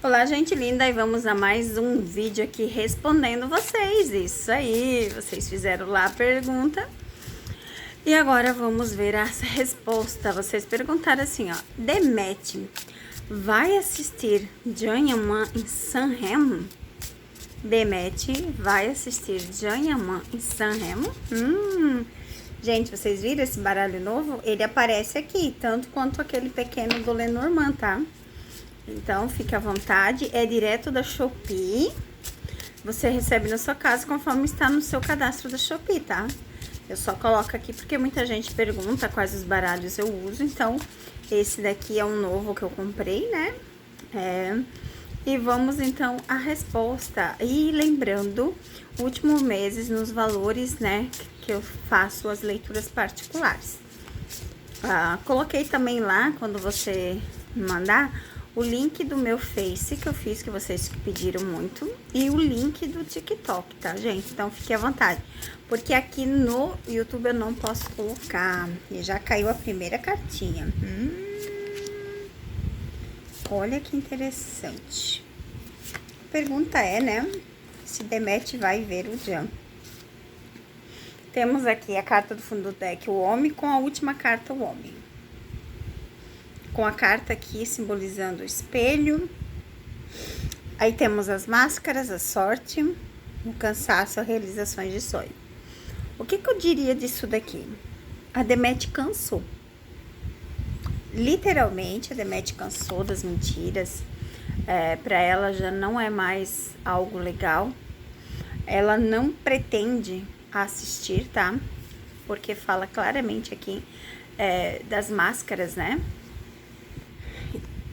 Olá, gente linda, e vamos a mais um vídeo aqui respondendo vocês. Isso aí, vocês fizeram lá a pergunta. E agora vamos ver a resposta. Vocês perguntaram assim, ó: Demet vai assistir Janhaman em Sanremo? Demet vai assistir Janhaman em Sanremo? Gente, vocês viram esse baralho novo? Ele aparece aqui, tanto quanto aquele pequeno do Lenormand, tá? Então, fique à vontade, é direto da Shopee. Você recebe na sua casa conforme está no seu cadastro da Shopee, tá? Eu só coloco aqui porque muita gente pergunta quais os baralhos eu uso. Então, esse daqui é um novo que eu comprei, né? E vamos, então, à resposta. E lembrando, últimos meses nos valores, né, que eu faço as leituras particulares. Coloquei também lá, quando você mandar, o link do meu Face que eu fiz, que vocês pediram muito, e o link do TikTok, tá, gente? Então, fique à vontade, porque aqui no YouTube eu não posso colocar. E já caiu a primeira cartinha. Olha que interessante. A pergunta é, né, se Demet vai ver o Jan. Temos aqui a carta do fundo do deck, o homem, com a última carta, o homem. Com a carta aqui simbolizando o espelho. Aí temos as máscaras, a sorte, o cansaço, as realizações de sonho. O que eu diria disso daqui? A Demet cansou. Literalmente, a Demet cansou das mentiras. Para ela já não é mais algo legal. Ela não pretende assistir, tá? Porque fala claramente aqui das máscaras, né?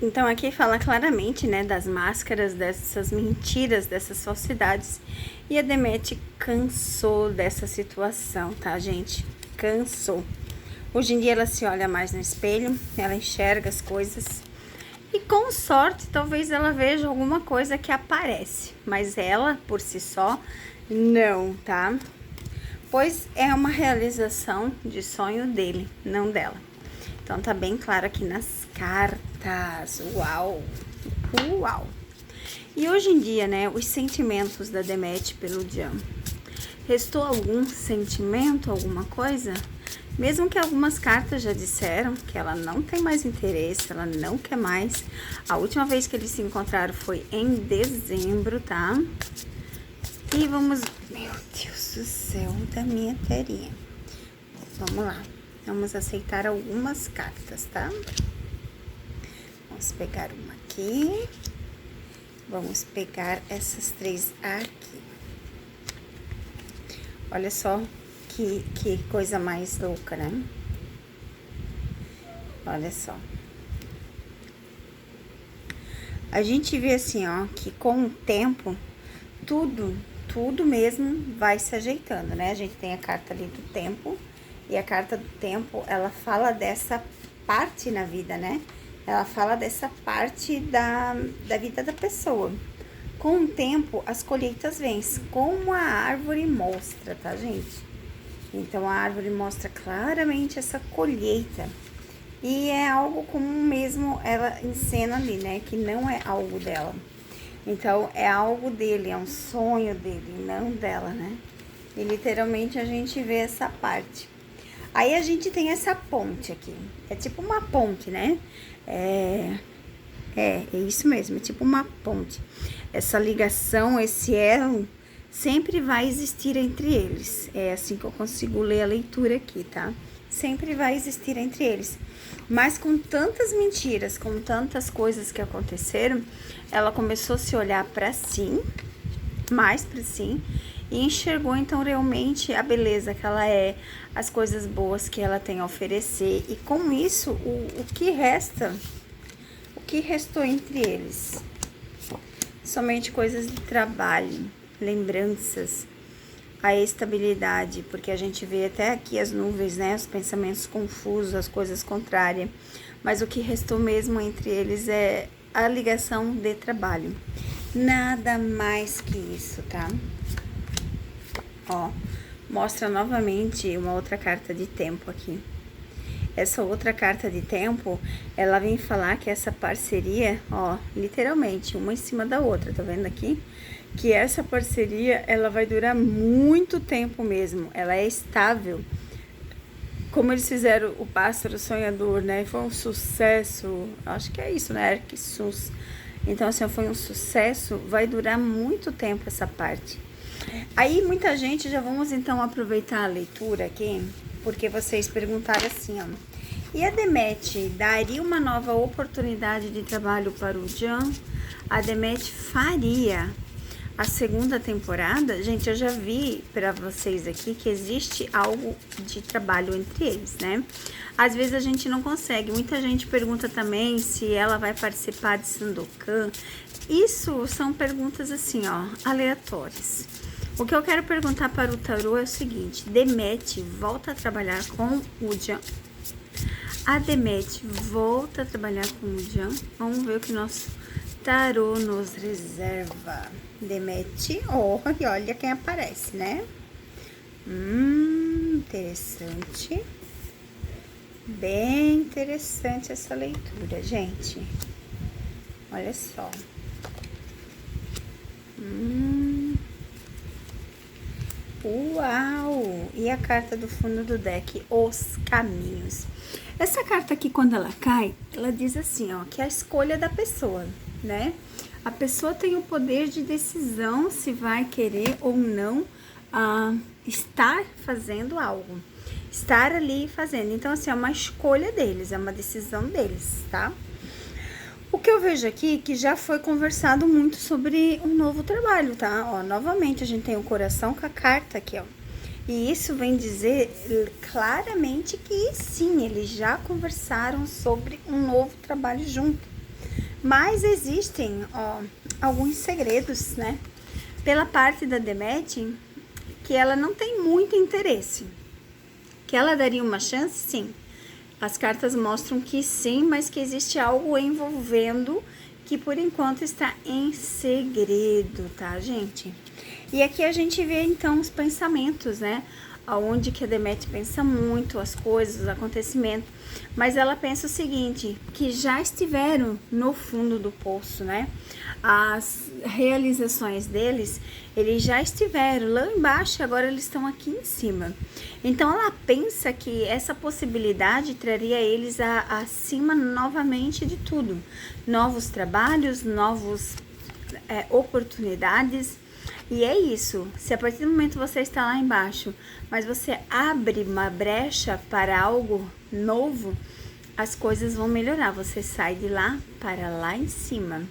Então, aqui fala claramente, né, das máscaras, dessas mentiras, dessas falsidades. E a Demet cansou dessa situação, tá, gente? Cansou. Hoje em dia, ela se olha mais no espelho, ela enxerga as coisas. E com sorte, talvez ela veja alguma coisa que aparece. Mas ela, por si só, não, tá? Pois é uma realização de sonho dele, não dela. Então, tá bem claro aqui nas cartas. Uau! Uau! E hoje em dia, né, os sentimentos da Demet pelo Jan. Restou algum sentimento, alguma coisa? Mesmo que algumas cartas já disseram que ela não tem mais interesse, ela não quer mais. A última vez que eles se encontraram foi em dezembro, tá? E vamos... Meu Deus do céu da minha telinha. Vamos lá. Vamos aceitar algumas cartas, tá? Vamos pegar uma aqui. Vamos pegar essas três aqui. Olha só que coisa mais louca, né? Olha só. A gente vê assim, ó, que com o tempo, tudo mesmo vai se ajeitando, né? A gente tem a carta ali do tempo. E a carta do tempo, ela fala dessa parte na vida, né? Ela fala dessa parte da vida da pessoa. Com o tempo, as colheitas vêm, como a árvore mostra, tá, gente? Então, a árvore mostra claramente essa colheita. E é algo como mesmo ela encena ali, né? Que não é algo dela. Então, é algo dele, é um sonho dele, não dela, né? E literalmente a gente vê essa parte. Aí a gente tem essa ponte aqui. É tipo uma ponte, né? É isso mesmo, é tipo uma ponte. Essa ligação, esse elo, sempre vai existir entre eles. É assim que eu consigo ler a leitura aqui, tá? Sempre vai existir entre eles. Mas com tantas mentiras, com tantas coisas que aconteceram, ela começou a se olhar pra si, mais pra si, e enxergou então realmente a beleza que ela é, as coisas boas que ela tem a oferecer. E com isso, o que restou entre eles? Somente coisas de trabalho, lembranças, a estabilidade, porque a gente vê até aqui as nuvens, né, os pensamentos confusos, as coisas contrárias. Mas o que restou mesmo entre eles é a ligação de trabalho. Nada mais que isso, tá? Ó, mostra novamente uma outra carta de tempo aqui. essa outra carta de tempo, ela vem falar que essa parceria, ó, literalmente, uma em cima da outra, tá vendo aqui? Que essa parceria, ela vai durar muito tempo mesmo, ela é estável. Como eles fizeram o Pássaro Sonhador, né? Foi um sucesso, acho que é isso, né? Arquisus. Então, assim, foi um sucesso, vai durar muito tempo essa parte. Aí, muita gente, já vamos então aproveitar a leitura aqui, porque vocês perguntaram assim, ó. E a Demet daria uma nova oportunidade de trabalho para o Jan? A Demet faria a segunda temporada? Gente, eu já vi para vocês aqui que existe algo de trabalho entre eles, né? Às vezes a gente não consegue. Muita gente pergunta também se ela vai participar de Sandokan. Isso são perguntas assim, ó, aleatórias. O que eu quero perguntar para o tarô é o seguinte: Demet volta a trabalhar com o Jan? A Demet volta a trabalhar com o Jan? Vamos ver o que nosso tarô nos reserva. Demet, oh, e olha quem aparece, né? Interessante. Bem interessante essa leitura, gente. Olha só. Uau! E a carta do fundo do deck, os caminhos. Essa carta aqui, quando ela cai, ela diz assim, ó, que é a escolha da pessoa, né? A pessoa tem o poder de decisão se vai querer ou não estar fazendo algo. Estar ali fazendo. Então, assim, é uma escolha deles, é uma decisão deles, tá? O que eu vejo aqui, que já foi conversado muito sobre um novo trabalho, tá? Ó, novamente, a gente tem o coração com a carta aqui, ó. E isso vem dizer claramente que sim, eles já conversaram sobre um novo trabalho junto. Mas existem, ó, alguns segredos, né? Pela parte da Demet, que ela não tem muito interesse. Que ela daria uma chance, sim. As cartas mostram que sim, mas que existe algo envolvendo que por enquanto está em segredo, tá, gente? E aqui a gente vê então os pensamentos, né? Aonde que a Demet pensa muito as coisas, os acontecimentos, mas ela pensa o seguinte, que já estiveram no fundo do poço, né? As realizações deles, eles já estiveram lá embaixo e agora eles estão aqui em cima. Então ela pensa que essa possibilidade traria eles acima novamente de tudo. Novos trabalhos, novas oportunidades. E é isso, se a partir do momento você está lá embaixo, mas você abre uma brecha para algo novo, as coisas vão melhorar, você sai de lá para lá em cima.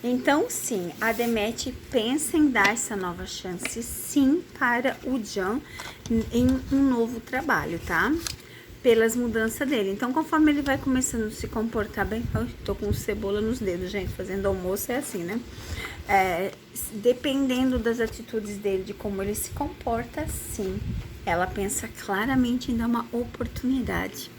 Então, sim, a Demet pensa em dar essa nova chance, sim, para o Jan em um novo trabalho, tá? Pelas mudanças dele. Então, conforme ele vai começando a se comportar bem... Eu tô com cebola nos dedos, gente. Fazendo almoço é assim, né? Dependendo das atitudes dele, de como ele se comporta, sim. Ela pensa claramente em dar uma oportunidade.